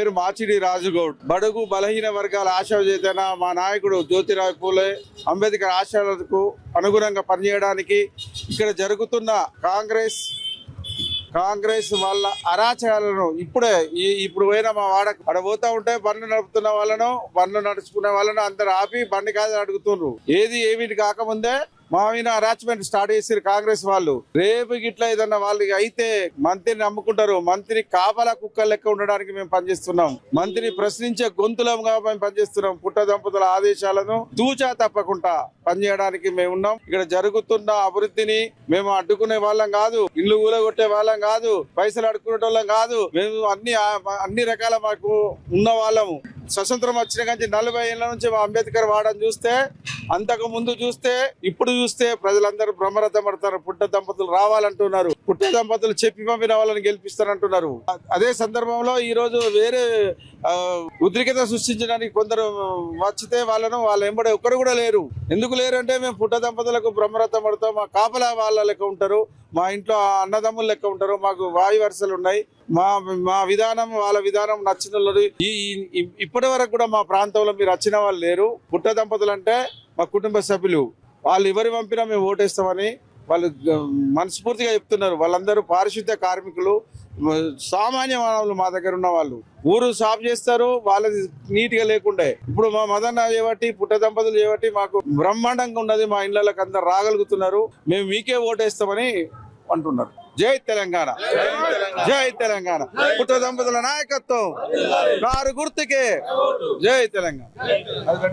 పేరు మాచిడి రాజుగౌడ్. బడుగు బలహీన వర్గాల ఆశాచేతన మా నాయకుడు జ్యోతిరావు పూలే అంబేద్కర్ ఆశయాలకు అనుగుణంగా పనిచేయడానికి ఇక్కడ జరుగుతున్న కాంగ్రెస్ వాళ్ళ అరాచకాలను ఇప్పుడు పోయిన మా వాడకు అక్కడ పోతా ఉంటే బండ్లు నడుపుతున్న వాళ్ళను, బండ్లు నడుచుకునే వాళ్ళను అందరు ఆపి బండి కాదు అడుగుతున్నారు. ఏమిటి కాకముందే మా మీద అరాచ్మెంట్ స్టార్ట్ చేసారు కాంగ్రెస్ వాళ్ళు. రేపు గిట్లా ఏదన్నా వాళ్ళకి అయితే మంత్రిని నమ్ముకుంటారు. మంత్రిని కాపలా కుక్కలు లెక్క ఉండడానికి మేము పనిచేస్తున్నాం. మంత్రిని ప్రశ్నించే గొంతులంగా మేము పనిచేస్తున్నాం. పుట్ట దంపతుల ఆదేశాలను తూచా తప్పకుండా పనిచేయడానికి మేము ఉన్నాం. ఇక్కడ జరుగుతున్న అభివృద్ధిని మేము అడ్డుకునే వాళ్ళం కాదు, ఇల్లు ఊలగొట్టే వాళ్ళం కాదు, పైసలు అడుక్కునే వాళ్ళం కాదు. మేము అన్ని రకాల మాకు ఉన్న వాళ్ళము. స్వతంత్రం వచ్చిన కానీ 40 ఏళ్ల నుంచి మా అంబేద్కర్ వాడని చూస్తే, అంతకు ముందు చూస్తే, ఇప్పుడు చూస్తే ప్రజలందరూ బ్రహ్మరథం పడతారు. పుట్ట దంపతులు రావాలంటున్నారు. పుట్ట దంపతులు చెప్పి పంపిన వాళ్ళని గెలిపిస్తారంటున్నారు. అదే సందర్భంలో ఈ రోజు వేరే ఉద్రిక్తత సృష్టించడానికి కొందరు వచ్చితే వాళ్ళ ఎంబడే ఒక్కరు కూడా లేరు. ఎందుకు లేరు అంటే మేము పుట్ట దంపతులకు బ్రహ్మరథం పడతాం. మా కాపలా వాళ్ళ లెక్క ఉంటారు, మా ఇంట్లో అన్నదమ్ముల లెక్క ఉంటారు. మాకు వాయు వరుసలు ఉన్నాయి. మా విధానం వాళ్ళ విధానం నచ్చిన వాళ్ళు ఇప్పటి వరకు కూడా మా ప్రాంతంలో మీరు వచ్చిన వాళ్ళు లేరు. పుట్ట దంపతులు అంటే మా కుటుంబ సభ్యులు. వాళ్ళు ఎవరు పంపినా మేము ఓటేస్తామని వాళ్ళు మనస్ఫూర్తిగా చెప్తున్నారు. వాళ్ళందరూ పారిశుద్ధ్య కార్మికులు, సామాన్య మానవులు. మా దగ్గర ఉన్న వాళ్ళు ఊరు సాఫ్ చేస్తారు. వాళ్ళది నీట్ గా లేకుండే ఇప్పుడు మా మదన్న చేయబట్టి, పుట్ట దంపతులు చేయబట్టి మాకు బ్రహ్మాండంగా ఉన్నది. మా ఇళ్లకు అందరు రాగలుగుతున్నారు. మేము మీకే ఓటేస్తామని అంటున్నారు. జై తెలంగాణ, జై తెలంగాణ. పుట్ట దంపతుల నాయకత్వం, కారు గుర్తుకే. జై తెలంగాణ.